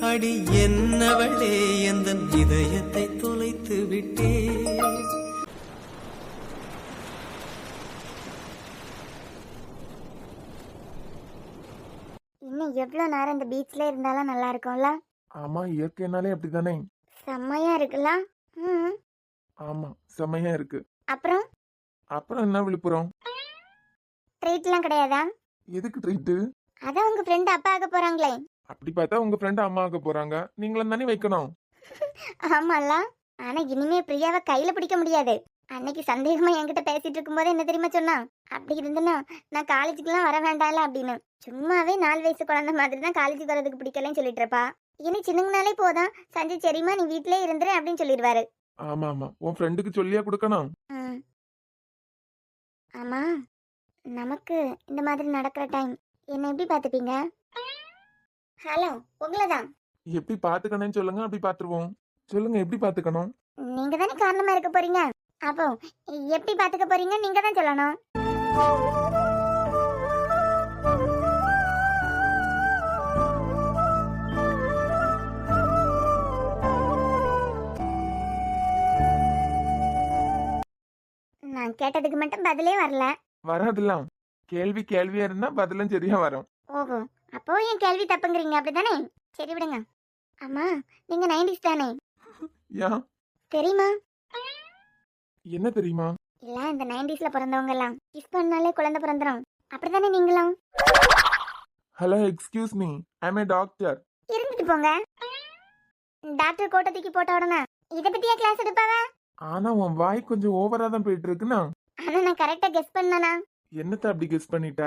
அடி என்னவளே எந்தன் இதயத்தை தொலைத்து விட்டே. இன்னும் எவ்வளவு நேரம் இந்த பீச்ல இருந்தாலும் நல்லா இருக்கும்ல. ஆமா, இயற்கைனாலே அப்படித்தானே. செம்மையா இருக்குல்ல. ஆமா, செம்மையா இருக்கு. அப்புறம் அப்புறம் என்ன விழுப்புரம்? ட்ரீட்லாம் கிடையாதா? எதுக்கு ட்ரீட்டு? அதான் உங்க ஃப்ரெண்ட் அப்பா ஆக போறாங்களே. அப்படி பார்த்தா உங்க ஃப்ரெண்ட் அம்மாவுக்கு போறாங்க, நீங்களும் தானே வைக்கணும். ஆமால. ஆனா இனிமே பிரியாவை கையில பிடிக்க முடியாது. அன்னைக்கு சந்தேகமா என்கிட்ட பேசிட்டு இருக்கும்போது என்ன தெரியுமா சொன்னா, அப்படி இருந்தனா நான் காலேஜுக்குலாம் வர வேண்டாம்ல அப்படின்னு. சும்மாவே 4 வயசு குழந்தை மாதிரி தான் காலேஜுக்கு வரதுக்கு பிடிக்கலன்னு சொல்லிட்டு இருப்பா. இனி சின்னங்கனாலே போதான் சஞ்சய் சரிம்மா நீ வீட்லயே இருந்துரு அப்படின்னு சொல்லிடுவாரு. ஆமா ஆமா, உன் ஃப்ரெண்டுக்கு சொல்லியா கொடுக்கணும். ஆமா, நமக்கு இந்த மாதிரி நடக்கிற டைம் என்ன எப்படி பாத்துப்பீங்க? ஹலோ, உங்களதான். எப்படி பாத்துக்கணும்னு சொல்லுங்க, அப்படி பாத்துருவோம். சொல்லுங்க, எப்படி பாத்துக்கணும்? நீங்க தானே காரணமா இருக்க போறீங்க. அப்போ எப்படி பாத்துக்க போறீங்க நீங்க தான் சொல்லணும். நான் கேட்டதுக்கு மட்டும் பதிலே வரல. வராதுலாம். கேள்வி கேள்வியா இருந்தா பதிலும் சரியா வரும். ஓஹோ, அப்போ என் கேள்வி தப்புங்கிறீங்க அப்படிதானே? சரி விடுங்க. அம்மா, நீங்க 90s தானே? யா, தெரியுமா? என்ன தெரியுமா? இல்ல, இந்த 90sல பிறந்தவங்க எல்லாம் கிஸ் பண்ணாலே குழந்தை பிறந்துரும், அப்படிதானே நீங்களும்? Hello, excuse me, I am a doctor. இருந்துட்டு போங்க. டாக்டர் கோட்டை தூக்கி போட்ட உடனே இத பத்தியா கிளாஸ் எடுப்பாவ? ஆனா உன் வாய் கொஞ்சம் ஓவரா தான் போயிட்டு இருக்குன்னா. ஆனா நான் கரெக்டா கெஸ் பண்ணனா? என்னத்த அப்படி கெஸ் பண்ணிட்ட?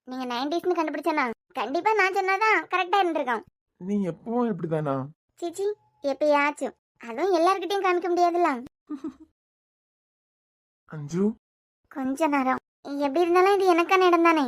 நீங்க 90sனு கண்டுபிடிச்சனா கண்டிப்பா நான் சொன்னாதான் கரெக்டா இருந்திருக்கும். நீ எப்பவும் இப்படிதானா? சிச்சி, எப்பயாச்சும். அதுவும் எல்லார்கிட்டயும் காமிக்க முடியாதுல்ல. அஞ்சு, கொஞ்ச நேரம் எப்படி இருந்தாலும் இது எனக்கான இடம் தானே.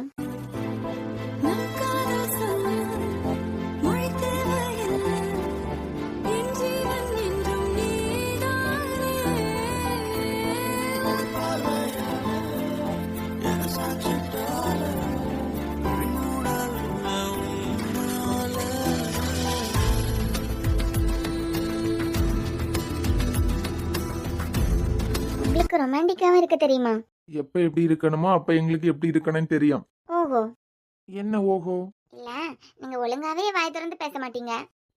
உங்களுக்கு ரொமான்டிக்காவும் இருக்க தெரியுமா? எப்ப எப்படி இருக்கணுமோ அப்ப எங்களுக்கு எப்படி இருக்கணும்னு தெரியும். ஓஹோ. என்ன ஓஹோ? இல்ல, நீங்க ஒழுங்காவே வாய் திறந்து பேச மாட்டீங்க.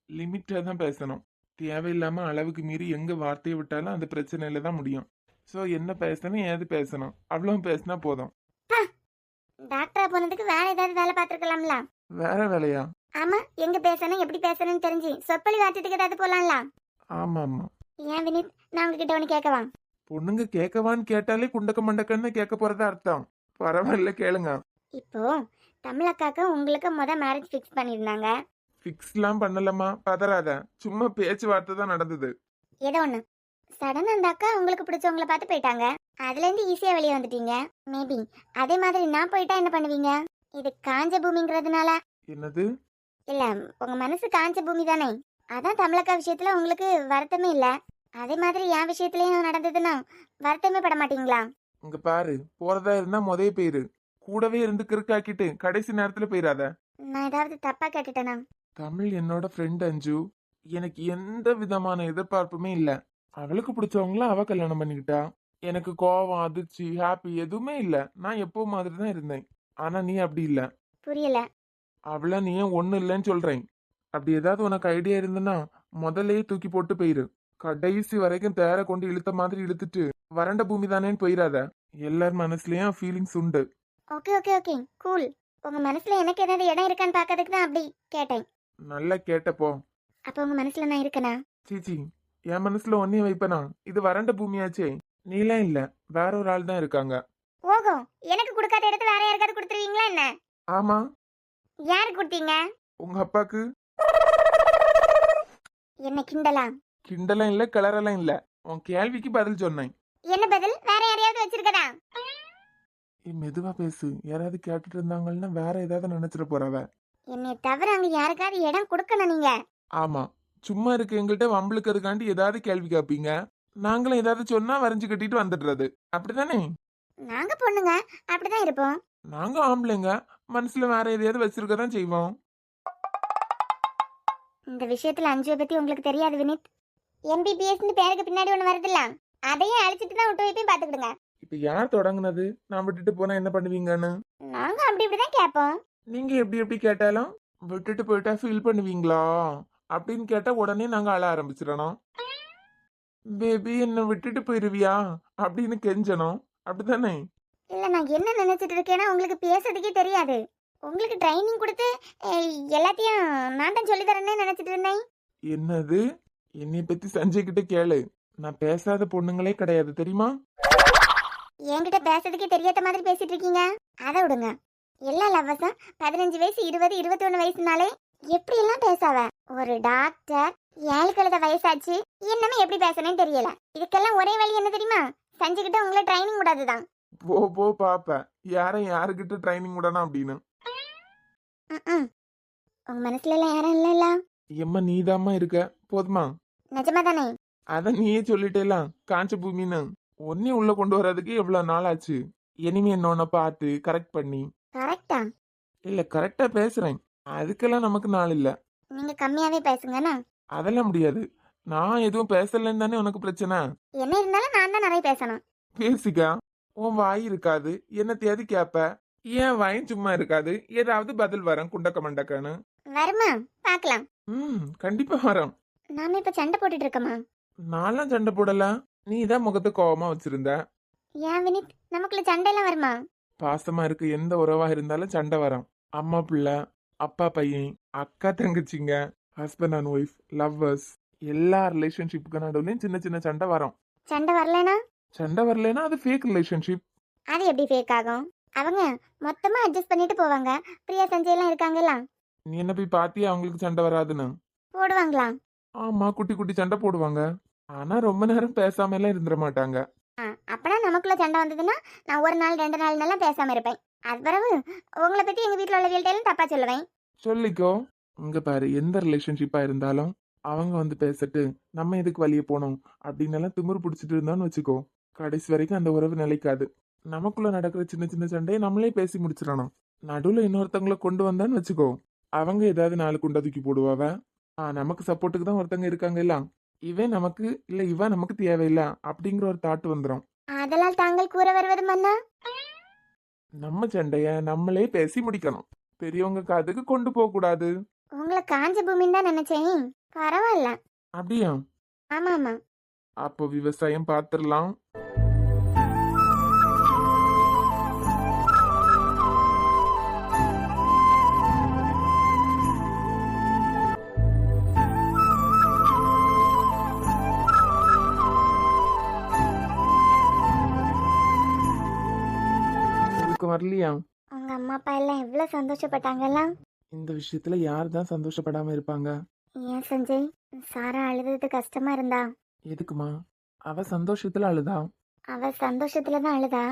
லிமிட்டா தான் பேசணும். தேவையில்லாம அளவுக்கு மீறி எங்க வார்த்தையை விட்டாலும் அந்த பிரச்சனையில தான் முடியும். சோ என்ன பேசணும், ஏது பேசணும், அவ்வளவு பேசினா போதும். டாக்டரா போனதுக்கு வேற ஏதாவது வேலை பார்த்திருக்கலாம்ல. வேற வேலையா? ஆமா, எங்க பேசணும் எப்படி பேசணும்னு தெரிஞ்சு சொற்பொழி வார்த்தைக்கு ஏதாவது போலாம்ல. ஆமா ஆமா. ஏன் வினித், நான் உங்ககிட்ட ஒண்ணு கேட்கவா? பொண்ணுங்க கேட்கவான்னு கேட்டாலே குண்டக்க மண்டக்கன்னு கேட்க போறதா அர்த்தம். பரவாயில்ல, கேளுங்க. இப்போ தமிழக்காக்க உங்களுக்கு மேரேஜ் ஃபிக்ஸ் பண்ணிருந்தாங்க. ஃபிக்ஸ்லாம் பண்ணலமா, பதறாத. சும்மா பேச்சுவார்த்தை தான் நடந்தது. ஏதோ ஒண்ணு சடன் அந்த அக்கா உங்களுக்கு பிடிச்சவங்கள பார்த்து போயிட்டாங்க. அதுல இருந்து ஈஸியா வெளியே வந்துட்டீங்க. மேபி அதே மாதிரி நான் போயிட்டா என்ன பண்ணுவீங்க? இது காஞ்ச பூமிங்கிறதுனால. என்னது? இல்ல, உங்க மனசு காஞ்ச பூமி தானே. அதான் தமிழக்கா விஷயத்துல உங்களுக்கு வருத்தமே இல்ல. அதே மாதிரி என் விஷயத்துலயும் நடந்ததுன்னா வருத்தமே பட மாட்டீங்களா? இங்க பாரு, போறதா இருந்தா முதவே போயிரு. கூடவே இருந்து கிறுக்காக்கிட்டு கடைசி நேரத்துல போயிடாத. நான் ஏதாவது தப்பா கேட்டுட்டேனா? தமிழ் என்னோட ஃப்ரெண்ட் அஞ்சு. எனக்கு எந்த விதமான எதிர்பார்ப்புமே இல்ல. அவளுக்கு பிடிச்சவங்கள அவ கல்யாணம் பண்ணிக்கிட்டா. எனக்கு கோவம், அதிர்ச்சி, ஹாப்பி எதுவுமே இல்ல. நான் எப்போ மாதிரி தான் இருந்தேன். ஆனா நீ அப்படி இல்ல. புரியல. அவள நீ ஏன் ஒண்ணு இல்லைன்னு சொல்றேன். அப்படி ஏதாவது உனக்கு ஐடியா இருந்துன்னா முதல்லயே தூக்கி போட்டு போயிரு. கடைசி வரைக்கும் தேர கொண்டு இழுத்த மாதிரி இழுத்துட்டு வறண்ட பூமி தானேன்னு போயிடாத. எல்லார் மனசுலயும் ஃபீலிங்ஸ் உண்டு. Okay okay okay, cool. உங்க மனசுல எனக்கு ஏதாவது இடம் இருக்கான்னு பாக்கிறதுக்கு தான் அப்படி கேட்டேன். நல்லா கேட்டப்போ. அப்ப உங்க மனசுல நான் இருக்கனா? சீச்சி, என் மனசுல ஒன்னே வைப்பனா? இது வறண்ட பூமியாச்சே. நீலாம் இல்ல, வேற ஒரு ஆள் தான் இருக்காங்க. ஓஹோ, எனக்கு கொடுக்காத இடத்த வேற யாருக்காவது கொடுத்துருவீங்களா என்ன? ஆமா. யாருக்கு கொடுத்தீங்க? உங்க அப்பாக்கு. என்ன கிண்டலா? கிண்டலாம் இல்ல, கலரெல்லாம் இல்ல. உன் கேள்விக்கு பதில் சொன்னேன். என்ன பதில்? வேற யாரையாவது வச்சிருக்கதா? மெதுவா பேசு. யாராவது கேட்டுட்டு இருந்தாங்கன்னா வேற ஏதாவது நினைச்சிட போறவ. என்னை தவிர அங்க யாருக்காவது இடம் கொடுக்கணும் நீங்க. ஆமா, சும்மா இருக்க எங்கள்கிட்ட வம்பளுக்கிறதுக்காண்டி ஏதாவது கேள்வி கேட்பீங்க. நாங்களும் ஏதாவது சொன்னா வரைஞ்சு கட்டிட்டு வந்துடுறது. அப்படிதானே? நாங்க பொண்ணுங்க அப்படிதான் இருப்போம். நாங்க ஆம்பளைங்க மனசுல வேற எதையாவது வச்சிருக்கதான் செய்வோம். இந்த விஷயத்துல அஞ்சுவை பத்தி உங்களுக்கு தெரியாது வினித். எம்பிபிஎஸ்னு பேருக்கு பின்னாடி ஒன்று வருதுல்ல, அதையும் அழிச்சிட்டு தான் விட்டு வைப்பையும் பார்த்துக்கிடுங்க. இப்ப யார் தொடங்குனது? நான் விட்டுட்டு போனா என்ன பண்ணுவீங்கன்னு? நாங்க அப்படி இப்படிதான் கேட்போம். நீங்க எப்படி கேட்டாலும் விட்டுட்டு போயிட்டா ஃபீல் பண்ணுவீங்களா அப்படின்னு கேட்டா உடனே நாங்க அழ ஆரம்பிச்சிடணும். பேபி என்ன விட்டுட்டு போயிருவியா அப்படின்னு கெஞ்சணும். அப்படித்தானே? இல்ல, நான் என்ன நினைச்சிட்டு இருக்கேன்னா உங்களுக்கு பேசுறதுக்கே தெரியாது. உங்களுக்கு ட்ரைனிங் கொடுத்து எல்லாத்தையும் நான் தான் சொல்லி தரேன்னு நினைச்சிட்டு இருந்தேன். என்னது? என்னை பத்தி சஞ்சய் கிட்ட கேளு. நான் பேசாத பொண்ணுங்களே கிடையாது தெரியுமா? என்கிட்ட பேசுறதுக்கே தெரியாத மாதிரி பேசிட்டு இருக்கீங்க. அதை விடுங்க. எல்லா லவ்வர்ஸும் 15 வயசு 20 21 வயசுனாலே எப்படி எல்லாம் பேசாவ. ஒரு டாக்டர் 7 கழுத வயசாச்சு என்னமே எப்படி பேசணும்னு தெரியல. இதுக்கெல்லாம் ஒரே வழி என்ன தெரியுமா? சஞ்சய் கிட்ட உங்களை ட்ரைனிங் விடாதுதான். போ பாப்பேன் யாருக்கிட்ட ட்ரைனிங் விடணும் அப்படின்னு. உங்க மனசுல எல்லாம் யாரும் இல்ல? எம்மா நீதாம்மா இருக்க போதுமா? நிஜமா தானே? அத நீயே சொல்லிட்டேலாம். காஞ்ச பூமின்னு ஒன்னே உள்ள கொண்டு வர்றதுக்கு எவ்வளவு நாள் ஆச்சு. இனிமே என்னொன்ன பார்த்து கரெக்ட் பண்ணி. கரெக்டா? இல்ல கரெக்டா பேசுறேன். அதுக்கெல்லாம் நமக்கு நாள் இல்ல. நீங்க கம்மியாவே பேசுங்கண்ணா. அதெல்லாம் முடியாது. நான் எதுவும் பேசலன்னு தானே உனக்கு பிரச்சனை? என்ன இருந்தாலும் நான் தான் நிறைய பேசணும். பேசிக்கா. உன் வாய் இருக்காது, என்னத்தையாவது கேப்ப. ஏன் வாயும் சும்மா இருக்காது, ஏதாவது பதில் வரும் குண்டக்க மண்டக்கன்னு. வருமா? பார்க்கலாம். கண்டிப்பா வரும். நாம இப்ப சண்டை போட்டுட்டு இருக்கோமா? நான்லாம் சண்டை போடல. நீ தான் முகத்தை கோவமா வச்சிருந்த. ஏன் வினித், நமக்குள்ள சண்டை எல்லாம் வருமா? பாசமா இருக்கு எந்த உறவா இருந்தாலும் சண்டை வரும். அம்மா பிள்ளை, அப்பா பையன், அக்கா தங்கச்சிங்க, ஹஸ்பண்ட் அண்ட் ஒய்ஃப், லவ்வர்ஸ், எல்லா ரிலேஷன்ஷிப்புக்கு நடுவுலயும் சின்ன சின்ன சண்டை வரும். சண்டை வரலனா? சண்டை வரலன்னா அது ஃபேக் ரிலேஷன்ஷிப். அது எப்படி ஃபேக் ஆகும்? அவங்க மொத்தமா அட்ஜஸ்ட் பண்ணிட்டு போவாங்க. பிரியா சஞ்சய் எல்லாம் இருக்காங்கல்ல. நீ என்ன போய் பாத்தியா அவங்களுக்கு சண்டை வராதுன்னு? போடுவாங்களா? ஆமா, குட்டி குட்டி சண்டை போடுவாங்க. ஆனா ரொம்ப நேரம் பேசாம எல்லாம் இருந்துட மாட்டாங்க. அப்பனா நமக்குள்ள சண்டை வந்ததுன்னா நான் 1 நாள் 2 நாள் பேசாம இருப்பேன். அது பிறகு உங்களை பத்தி எங்க வீட்டுல உள்ள வீட்டையும் தப்பா சொல்லுவேன். சொல்லிக்கோ. இங்க பாரு, எந்த ரிலேஷன்ஷிப்பா இருந்தாலும் அவங்க வந்து பேசிட்டு நம்ம எதுக்கு வழியே போனோம் அப்படின்னு எல்லாம் திமிரு பிடிச்சிட்டு இருந்தோம்னு வச்சுக்கோ, கடைசி வரைக்கும் அந்த உறவு நிலைக்காது. நமக்குள்ள நடக்கிற சின்ன சின்ன சண்டையை நம்மளே பேசி முடிச்சிடணும். நடுவுல இன்னொருத்தவங்கள கொண்டு வந்தான்னு வச்சுக்கோ, அவங்க ஏதாவது 4 குண்டா தூக்கி போடுவாவ. நமக்கு சப்போர்ட்டுக்கு தான் ஒருத்தங்க இருக்காங்க இல்ல, இவன் நமக்கு இல்ல இவ நமக்கு தேவையில்ல அப்படிங்கிற ஒரு தாட் வந்துடும். அதெல்லாம் தாங்கள் கூற வருவது மன்னா. நம்ம சண்டைய நம்மளே பேசி முடிக்கணும். பெரியவங்க காதுக்கு கொண்டு போக கூடாது. உங்களை காஞ்ச பூமின்னு தான் நினைச்சேன். பரவாயில்ல. அப்படியா? ஆமா ஆமா. அப்போ விவசாயம் பார்த்துடலாம். வரலையா? உங்க அம்மா அப்பா எல்லாம் எவ்வளவு சந்தோஷப்பட்டாங்கல்ல. இந்த விஷயத்துல யார் தான் சந்தோஷப்படாம இருப்பாங்க? ஏன் சஞ்சய், சாரா அழுது கஷ்டமா இருந்தா? எதுக்குமா? அவ சந்தோஷத்துல அழுதா. அவ சந்தோஷத்துலதான் அழுதா.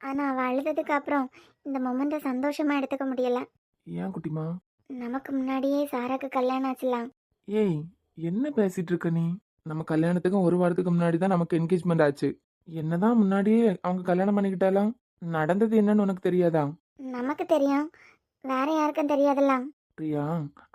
ஆனா அவ அழுததுக்கு அப்புறம் இந்த மொமெண்ட சந்தோஷமா எடுத்துக்க முடியல. ஏன் குட்டிமா? நமக்கு முன்னாடியே சாராக்கு கல்யாணம் ஆச்சுலாம். ஏய், என்ன பேசிட்டு இருக்க நீ? நம்ம கல்யாணத்துக்கு 1 வாரத்துக்கு முன்னாடி தான் நமக்கு என்கேஜ்மெண்ட் ஆச்சு. என்னதான் முன்னாடியே அவங்க கல்யாணம் பண்ணிக்கிட்டாலாம். நடந்தது என்னன்னு உனக்கு தெரியாதா? நமக்கு தெரியும், வேற யாருக்கும் தெரியாதுல்ல. பிரியா,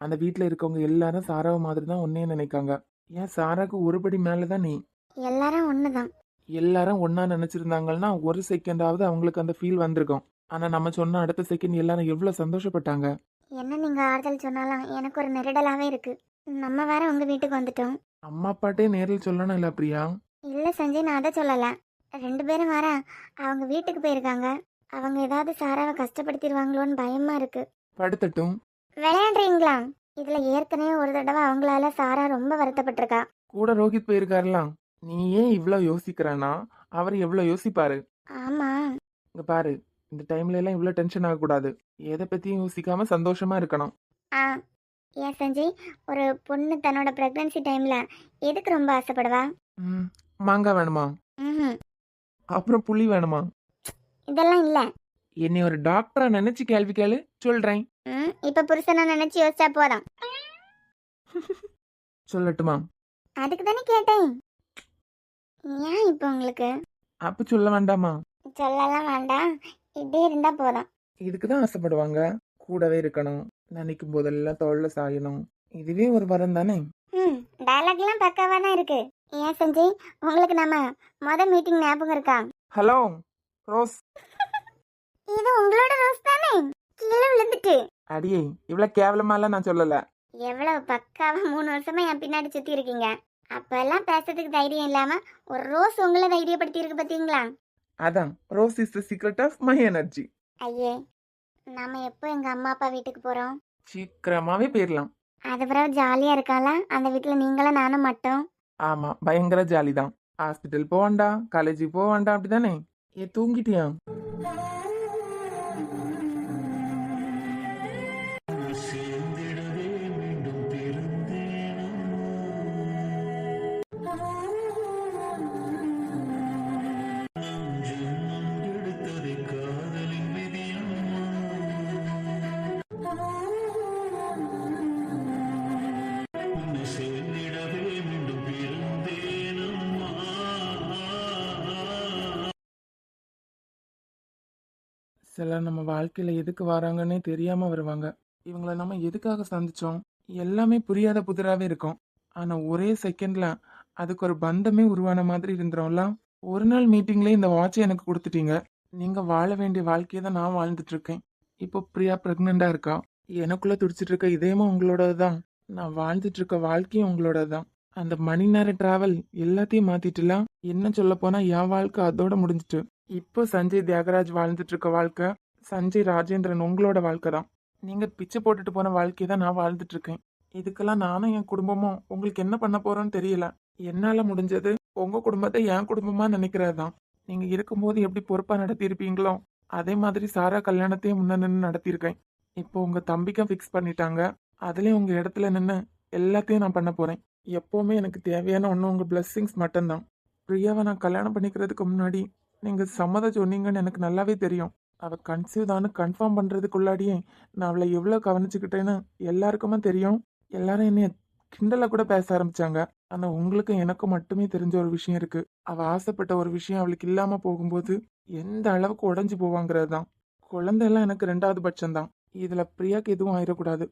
அந்த வீட்டுல இருக்கவங்க எல்லாரும் சாராவை மாதிரி தான் உன்னையே நினைக்காங்க. ஏன் சாராக்கு ஒருபடி மேலதான் நீ. எல்லாரும் ஒண்ணுதான். எல்லாரும் ஒன்னா நினைச்சிருந்தாங்கன்னா 1 செகண்டாவது அவங்களுக்கு அந்த ஃபீல் வந்திருக்கும். ஆனா நம்ம சொன்ன அடுத்த செகண்ட் எல்லாரும் எவ்வளவு சந்தோஷப்பட்டாங்க. என்ன நீங்க ஆறுதல் சொன்னாலும் எனக்கு ஒரு நெருடலாவே இருக்கு. நம்ம வேற உங்க வீட்டுக்கு வந்துட்டோம். அம்மா அப்பாட்டே நேரில் சொல்லணும் இல்ல பிரியா? இல்ல சஞ்சய், நான் அதை சொல்லல. 2 பேரும் வேற அவங்க வீட்டுக்கு போயிருக்காங்க. அவங்க ஏதாவது சாராவை கஷ்டப்படுத்திடுவாங்களோன்னு பயமா இருக்கு. படுத்தட்டும். விளையாடுறீங்களா? இதுல ஏற்கனவே ஒரு தடவை அவங்களால சாரா ரொம்ப வருத்தப்பட்டிருக்கா. கூட ரோஹித் போயிருக்காருலாம். நீ ஏன் இவ்வளவு யோசிக்கிறனா? அவர் எவ்வளவு யோசிப்பாரு. ஆமா. இங்க பாரு, இந்த டைம்ல எல்லாம் இவ்வளவு டென்ஷன் ஆகக்கூடாது. எதை பத்தியும் யோசிக்காம சந்தோஷமா இருக்கணும். ஏன் சஞ்சய், ஒரு பொண்ணு தன்னோட பிரெக்னன்சி டைம்ல எதுக்கு ரொம்ப ஆசைப்படுவா? மாங்காய் வேணுமா? அப்புறம் புளி வேணுமா? இதெல்லாம் இல்ல. என்னை ஒரு டாக்டரா நினைச்சு கேள்வி கேளு, சொல்றேன். இப்ப புருஷனா நினைச்சு யோசிச்சா போதும். சொல்லட்டுமா? அதுக்கு தானே கேட்டேன். ஏன் இப்ப உங்களுக்கு? அப்ப சொல்ல வேண்டாமா? சொல்லலாம் வேண்டாம், இப்படியே இருந்தா போதும். இதுக்குதான் ஆசைப்படுவாங்க. கூடவே இருக்கணும், நினைக்கும் போதெல்லாம் தோல்ல சாயணும். இதுவே ஒரு வரம் தானே. ம், டயலாக்லாம் பக்காவா தான் இருக்கு. ஏன் சஞ்சய், உங்களுக்கு நம்ம மீட்டிங் ஞாபகம் இருக்கா? Hello rose. இது உங்களோட ரோஸ் தானே? கீழே விழுந்துட்டு. அடியே, இவ்வளவு கேவலமாலாம் நான் சொல்லல. எவ்வளவு பக்காவா 3 வருஷமா என் பின்னாடி சுத்தி இருக்கீங்க. அப்பெல்லாம் பேசுறதுக்கு தைரியம் இல்லாம ஒரு ரோஸ் உங்களை தைரியப்படுத்தி இருக்கு பாத்தீங்களா? அதான், rose is the secret of my energy. ஐயே, நாம எப்போ எங்க அம்மா அப்பா வீட்டுக்கு போறோம்? சீக்கிரமாவே போயிடலாம். அது பிறகு ஜாலியா இருக்கால அந்த வீட்டுல நீங்களும் நானும் மட்டும். ஆமா, பயங்கர ஜாலி தான். ஹாஸ்பிட்டல் போவாண்டா, காலேஜுக்கு போவாண்டா, அப்படிதானே? ஏ தூங்கிட்டியா? சிலர் நம்ம வாழ்க்கையில எதுக்கு வராங்கன்னே தெரியாம வருவாங்க. இவங்கள நம்ம எதுக்காக சந்திச்சோம் எல்லாமே புரியாத புதிராவே இருக்கும். ஆனா ஒரே செகண்ட்ல அதுக்கு ஒரு பந்தமே உருவான மாதிரி இருந்துரும்ல. ஒரு நாள் மீட்டிங்ல இந்த வாட்சை எனக்கு கொடுத்துட்டீங்க. நீங்க வாழ வேண்டிய வாழ்க்கையை தான் நான் வாழ்ந்துட்டு இருக்கேன். இப்போ பிரியா பிரெக்னெண்டா இருக்கா. எனக்குள்ள துடிச்சிட்டு இருக்க இதயமும் உங்களோடது தான். நான் வாழ்ந்துட்டு இருக்க வாழ்க்கையும் உங்களோடது தான். அந்த மணி நேர டிராவல் எல்லாத்தையும் மாத்திட்டுலாம். என்ன சொல்ல போனா என் வாழ்க்கை அதோட முடிஞ்சிட்டு. இப்போ சஞ்சய் தியாகராஜ் வாழ்ந்துட்டு இருக்க வாழ்க்கை சஞ்சய் ராஜேந்திரன் உங்களோட வாழ்க்கை தான். நீங்க பிச்சை போட்டுட்டு போன வாழ்க்கையை தான் நான் வாழ்ந்துட்டு இருக்கேன். இதுக்கெல்லாம் நானும் என் குடும்பமும் உங்களுக்கு என்ன பண்ண போறோன்னு தெரியல. என்னால முடிஞ்சது உங்க குடும்பத்தை என் குடும்பமா நினைக்கிறது தான். நீங்க இருக்கும்போது எப்படி பொறுப்பா நடத்தியிருப்பீங்களோ அதே மாதிரி சாரா கல்யாணத்தையும் முன்ன நின்று நடத்தியிருக்கேன். இப்போ உங்க தம்பிக்கும் ஃபிக்ஸ் பண்ணிட்டாங்க. அதுலயும் உங்க இடத்துல நின்று எல்லாத்தையும் நான் பண்ண போறேன். எப்பவுமே எனக்கு தேவையான ஒன்று உங்க பிளெஸ்ஸிங்ஸ் மட்டும்தான். பிரியாவை நான் கல்யாணம் பண்ணிக்கிறதுக்கு முன்னாடி நீங்க சம்மதம் சொன்னீங்கன்னு எனக்கு நல்லாவே தெரியும். அவ கன்சீவ் தான்னு கன்ஃபார்ம் பண்றதுக்குள்ளாடியே நான் அவளை எவ்வளவு கவனிச்சுக்கிட்டேன்னு எல்லாருக்குமே தெரியும். எல்லாரும் என்னைய கிண்டல கூட பேச ஆரம்பிச்சாங்க. ஆனா உங்களுக்கு எனக்கும் மட்டுமே தெரிஞ்ச ஒரு விஷயம் இருக்கு. அவ ஆசைப்பட்ட ஒரு விஷயம் அவளுக்கு இல்லாம போகும்போது எந்த அளவுக்கு உடைஞ்சு போவாங்கிறது தான். குழந்தை எல்லாம் எனக்கு 2வது பட்சம்தான். இதுல பிரியாக்கு எதுவும் ஆயிடக்கூடாது.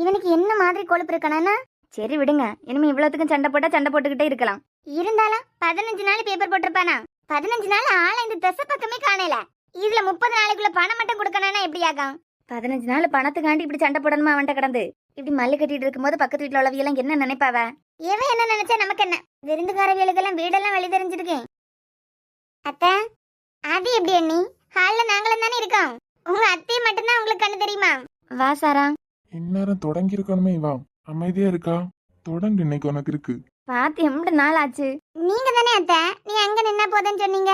இவனுக்கு என்ன மாதிரி கொழுப்பு இருக்கணும்னா? சரி விடுங்க, இனிமே இவ்வளவுக்கும் சண்டை போட்டா சண்டை போட்டுக்கிட்டே இருக்கலாம். இருந்தாலும் 15 நாள் பேப்பர் போட்டிருப்பானா? 15 நாள் ஆள இந்த திசை பக்கமே காணல. இதுல 30 நாளைக்குள்ள பணம் மட்டும் கொடுக்கணும்னா எப்படி ஆகும்? 15 நாள் பணத்துக்காண்டி இப்படி சண்டை போடணுமா அவன்கிட்ட கிடந்து? இப்படி மல்லு கட்டிட்டு இருக்கும்போது பக்கத்து வீட்டுல உள்ளவியெல்லாம் என்ன நினைப்பாவ? இவன் என்ன நினைச்சா நமக்கு என்ன? விருந்துக்காரவியலுக்கெல்லாம் வீடெல்லாம் வழி தெரிஞ்சிருக்கேன். அத்தை, அது எப்படி அண்ணி? ஹால்ல நாங்களும் தானே இருக்கோம். உங்க அத்தையை மட்டும்தான் உங்களுக்கு கண்ணு தெரியுமா? வா சாரா. இந்நேரம் தொடங்கி இருக்கணுமே. வா, அமைதியா இருக்கா? தொடங்கு, இன்னைக்கு உனக்கு இருக்கு. பாத்து எம்பது நாள் ஆச்சு. நீங்க தானே அத்தை, நீ அங்க நின்னா போதுன்னு சொன்னீங்க.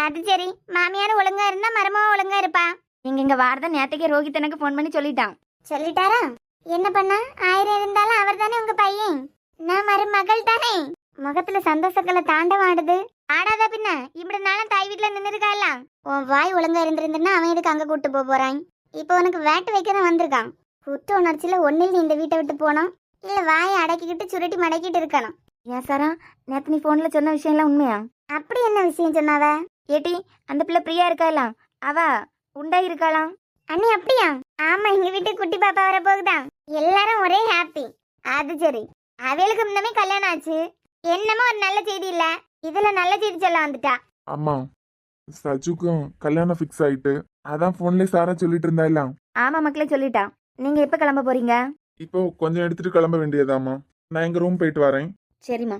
அது சரி, மாமியார் ஒழுங்கா இருந்தா மருமவ ஒழுங்கா இருப்பா. நீங்க இங்க வாரத நேத்தைக்கே ரோஹித் எனக்கு போன் பண்ணி சொல்லிட்டான். சொல்லிட்டாரா? என்ன பண்ணா? 1000 இருந்தாலும் அவர் தானே உங்க பையன். நான் மருமகள் தானே. முகத்துல சந்தோஷத்துல தாண்டவாடுது. ஆடாதா பின்ன? இப்படி நாளும் தாய் வீட்டுல நின்று இருக்கா. உன் வாய் ஒழுங்கா இருந்திருந்தா அவன் எதுக்கு அங்க கூட்டு போறான்? இப்போ உனக்கு வேட்டு வைக்க தான் வந்திருக்கான். குற்ற உணர்ச்சியில ஒன்னில் நீ இந்த வீட்டை விட்டு போனோம், இல்ல வாயை அடக்கிக்கிட்டு சுருட்டி மடக்கிட்டு இருக்கணும். ஏன் சாரா, நேத்து நீ போன்ல சொன்ன விஷயம் எல்லாம் உண்மையா? அப்படி என்ன விஷயம் சொன்னாவ? ஏட்டி, அந்த பிள்ளை பிரியா இருக்காளாம், அவ உண்டா இருக்காளாம். அண்ணி அப்படியா? ஆமா, எங்க வீட்டுக்கு குட்டி பாப்பா வர போகுதான். எல்லாரும் ஒரே ஹாப்பி. அது சரி, அவளுக்கு முன்னமே கல்யாணம் ஆச்சு. என்னமோ ஒரு நல்ல செய்தி இல்ல, இதுல நல்ல செய்தி சொல்ல வந்துட்டா. ஆமா, சஜுக்கும் கல்யாணம் ஃபிக்ஸ் ஆயிட்டு. அதான் போன்ல சாரா சொல்லிட்டு இருந்தா இல்ல. ஆமா மக்களே, சொல்லிட்டா. நீங்க எப்ப கிளம்ப போறீங்க? இப்போ கொஞ்சம் எடுத்துட்டு கிளம்ப வேண்டியதாமா. நான் எங்க ரூம் போயிட்டு வரேன். சரிம்மா.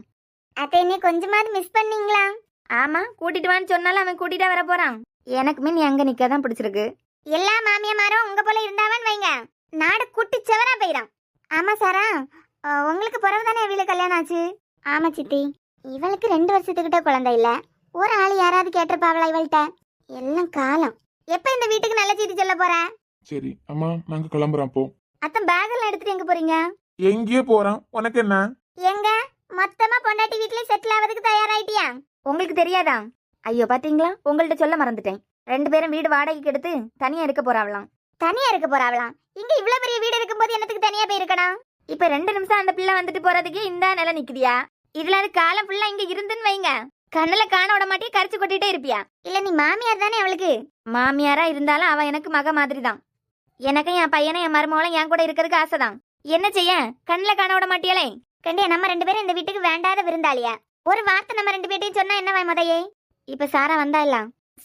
அத்தை, என்ன கொஞ்சமாவது மிஸ் பண்ணீங்களா? ஆமா, கூட்டிட்டு வான்னு சொன்னாலும் அவன் கூட்டிட்டா வர போறான். எனக்குமே நீ அங்க நிக்கதான் பிடிச்சிருக்கு. எல்லா மாமியாமாரும் உங்க போல இருந்தாவன்னு வைங்க, நாடு குட்டி செவரா போயிடும். ஆமா சாரா, உங்களுக்கு பிறகு தானே இவளுக்கு கல்யாணம் ஆச்சு? ஆமா சித்தி, இவளுக்கு 2 வருஷத்துக்கிட்ட குழந்தை இல்ல. ஒரு ஆள் யாராவது கேட்டிருப்பாவளா இவள்கிட்ட? எல்லாம் காலம். எப்ப இந்த வீட்டுக்கு நல்ல செய்தி சொல்ல போற? சரி அம்மா, நாங்க கிளம்புறோம். அப்போ அத்தன் பேக் எல்லாம் எடுத்துட்டு எங்க போறீங்க? எங்கேயோ போறோம், உனக்கு என்ன? எங்க மொத்தமா பொண்டாட்டி வீட்லயே செட்டில் ஆவதுக்கு தயாராயிட்டியா? உங்களுக்கு தெரியாதா? ஐயோ பாத்தீங்களா, உங்கள்ட்ட சொல்ல மறந்துட்டேன். 2 பேரும் வீடு வாடகைக்கு எடுத்து தனியா இருக்க போறாவலாம். தனியா இருக்க போறாவலாம்? இங்க இவ்வளவு பெரிய வீடு இருக்கும்போது என்னத்துக்கு தனியா போய் இருக்கணும்? இப்ப 2 நிமிஷம் அந்த பிள்ளை வந்துட்டு போறதுக்கு இந்த நிலை நிக்குதியா? இதுல அது காலம் ஃபுல்லா இங்க இருந்துன்னு வைங்க, கண்ணுல காண விட மாட்டியே, கரிச்சு கொட்டிட்டே இருப்பியா? இல்ல நீ மாமியார் தானே அவளுக்கு? மாமியாரா இருந்தாலும் அவ எனக்கு மக மாதிரி தான். எனக்கு என் பையனை என் மருமகளும் என் கூட இருக்கிறதுக்கு ஆசைதான். என்ன செய்ய, கண்ணுல காண விட மாட்டியாலே? கண்டியா நம்ம 2 பேரும் இந்த வீட்டுக்கு வேண்டாத விருந்தாளியா? ஒரு வார்த்தை நம்ம 2 பேர்ட்டையும் சொன்னா என்னவா முதையே? இப்ப சாரா வந்தா இல்ல,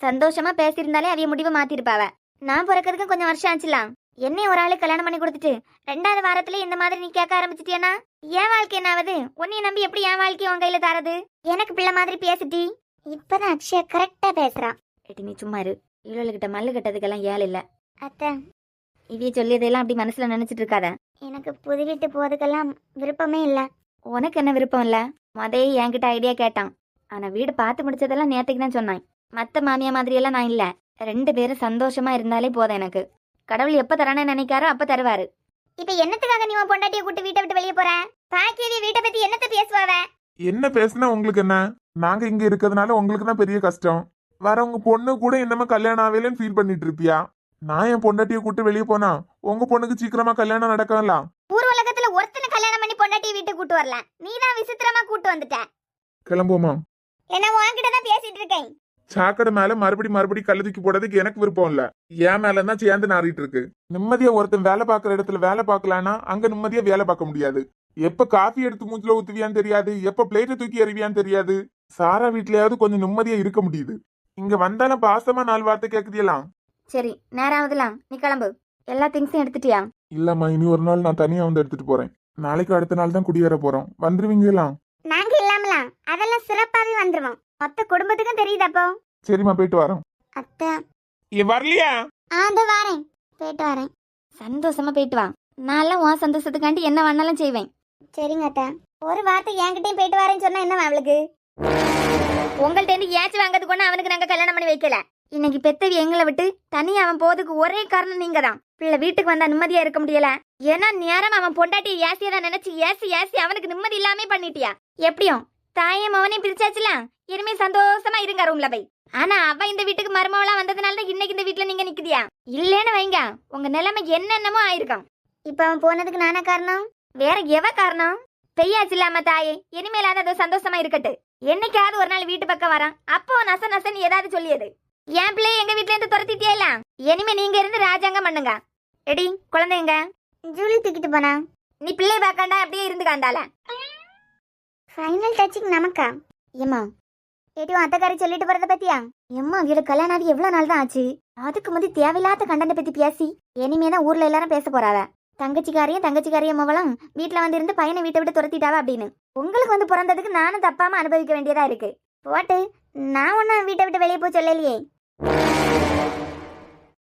சந்தோஷமா பேசியிருந்தாலே அவைய முடிவை மாத்திருப்பாவ. நான் பிறக்கிறதுக்கு கொஞ்சம் வருஷம் ஆச்சுலாம். என்னை ஒரு ஆளு கல்யாணம் பண்ணி கொடுத்துட்டு 2வது வாரத்துல இந்த மாதிரி நீ கேட்க ஆரம்பிச்சிட்டியனா என் வாழ்க்கை என்னாவது? உன்னைய நம்பி எப்படி என் வாழ்க்கையை உன் கையில தரது? எனக்கு பிள்ளை மாதிரி பேசிட்டி. இப்பதான் அக்ஷயா கரெக்டா பேசுறா. எட்டி நீ சும்மா இரு. இவளுகிட்ட மல்லு கட்டதுக்கெல்லாம் ஏள் இல்ல. அத்தை, இவைய சொல்லியதெல்லாம் அப்படி மனசுல நினைச்சிட்டு இருக்காத. எனக்கு புது வீட்டு போறதுக்கெல்லாம் விருப்பமே இல்ல. உனக்கு என்ன விருப்பம் இல்ல? மதையே என்கிட்ட ஐடியா கேட்டான். ஆனா வீடு பார்த்து முடிச்சதெல்லாம் நேத்துக்கு தான் சொன்னான். மத்த மாமியா மாதிரி எல்லாம் நான் இல்ல. 2 பேரும் சந்தோஷமா இருந்தாலே போதும் எனக்கு. கடவுள் எப்ப தரானே நினைக்காரோ அப்ப தருவாரு. இப்ப என்னத்துக்காக நீ உன் பொண்டாட்டியை கூட்டு வீட்டை விட்டு வெளியே போற? பாக்கியவே வீட்டை பத்தி என்னத்த பேசுவாவ? என்ன பேசுனா உங்களுக்கு என்ன? நாங்க இங்க இருக்கிறதுனால உங்களுக்கு தான் பெரிய கஷ்டம். வரவங்க பொண்ணு கூட என்னமா கல்யாணம் ஆகலன்னு ஃபீல் பண்ணிட்டு இருப்பியா? நான் என் பொண்டாட்டியை கூட்டு வெளியே போனா உங்க பொண்ணுக்கு சீக்கிரமா கல்யாணம் நடக்கலாம். ஊர் உலகத்துல ஒருத்தனை கல்யாணம் பண்ணி பொண்டாட்டியை வீட்டுக்கு கூட்டு வரல, நீ தான் விசித்திரமா கூட்டு வந்துட்ட. கிளம்புமா? என்ன உன்கிட்ட தான் பேசிட்டு இருக்கேன். சாக்கடை மேல மறுபடி கல்லு தூக்கி போடுறதுக்கு எனக்கு விருப்பம் இல்ல. என் மேலதான் சேர்ந்து நாறிட்டு இருக்கு. நிம்மதியா ஒருத்தன் வேலை பாக்குற இடத்துல வேலை பார்க்கலான்னா அங்க நிம்மதியா வேலை பார்க்க முடியாது. எப்ப காஃபி எடுத்து மூஞ்சில ஊத்துவியான்னு தெரியாது, எப்ப பிளேட்டை தூக்கி எறிவியான்னு தெரியாது. சாரா வீட்லயாவது கொஞ்சம் நிம்மதியா இருக்க முடியுது. இங்க வந்தாலும் பாசமா 4 வார்த்தை கேக்குதியலாம். சரி, நேரம் ஆகுதுலாம், நீ கிளம்பு. எல்லா திங்ஸும் எடுத்துட்டியா? இல்லம்மா, இனி ஒரு நாள் நான் தனியா வந்து எடுத்துட்டு போறேன். நாளைக்கு அடுத்த நாள் தான் குடியேற போறோம். வந்துருவீங்கலாம்? நாங்க இல்லாமலாம் அதெல்லாம் சிறப்பாவே வந்துருவோம். மொத்த குடும்பத்துக்கும் தெரியுது. அப்போ சரிம்மா, போயிட்டு வரோம். அத்தை வரலையா? ஆந்த வாரேன், போயிட்டு வரேன். சந்தோஷமா போயிட்டு வா. நான் உன் சந்தோஷத்துக்காண்டி என்ன வேணாலும் செய்வேன். சரிங்க அத்தை. ஒரு வார்த்தை என்கிட்டயும் போயிட்டு வரேன்னு சொன்னா என்ன அவளுக்கு? உங்கள்ட்ட இருந்து ஏச்சு வாங்கிறதுக்கு ஒண்ணு அவனுக்கு நாங்க கல்யாணம் பண்ணி வைக்கல. இன்னைக்கு பெத்தவி எங்களை விட்டு தனியா அவன் போறதுக்கு ஒரே காரணம் நீங்க தான். பிள்ளை வீட்டுக்கு வந்தா நிம்மதியா இருக்க முடியல. ஏன்னா நேரம் அவன் பொண்டாட்டியை ஏசியதான் நினைச்சு ஏசி அவனுக்கு நிம்மதி இல்லாமே பண்ணிட்டியா? எப்படியும் தாயும் அவனையும் பிரிச்சாச்சுல, இனிமே சந்தோஷமா இருங்க ரூம்ல போய். ஆனா அவ இந்த வீட்டுக்கு மருமவளா வந்ததுனால தான் இன்னைக்கு இந்த வீட்டுல நீங்க நிக்குதியா? இல்லன்னு வைங்க, உங்க நிலைமை என்னென்னமோ ஆயிருக்கும். இப்ப அவன் போனதுக்கு நானா காரணம்? வேற எவ காரணம்? பெய்யாச்சு இல்லாம தாயே, இனிமேலாவது அது சந்தோஷமா இருக்கட்டு. என்னைக்காவது ஒரு நாள் வீட்டு பக்கம் வரான், அப்போ நசன்னு ஏதாவது சொல்லியது. என் பிள்ளைய எங்க வீட்டுல இருந்து துரத்திட்டே இல்ல. இனிமே நீங்க இருந்து ராஜாங்கம் பண்ணுங்க. எடி குழந்தைங்க ஜூலி தூக்கிட்டு போனா நீ பிள்ளைய பாக்காண்டா அப்படியே இருந்து காண்டால. ஃபைனல் டச்சிங் நமக்கா? ஏமா ஏடியும் அத்தைக்காரி சொல்லிட்டு போறத பத்தியா? எம்மா வீடு கல்யாணம் ஆகி எவ்வளவு நாள் தான் ஆச்சு? அதுக்கு முந்தி தேவையில்லாத கண்டனை பத்தி பேசி இனிமேதான் ஊர்ல எல்லாரும் பேச போறாவ. தங்கச்சிக்காரியும் மவளும் வீட்டுல வந்து இருந்து பையனை வீட்டை விட்டு துரத்திட்டாவா அப்படின்னு. உங்களுக்கு வந்து பிறந்ததுக்கு நானும் தப்பாம அனுபவிக்க வேண்டியதா இருக்கு. போட்டு நான் ஒன்னும் வீட்டை விட்டு வெளியே போய் சொல்லலையே.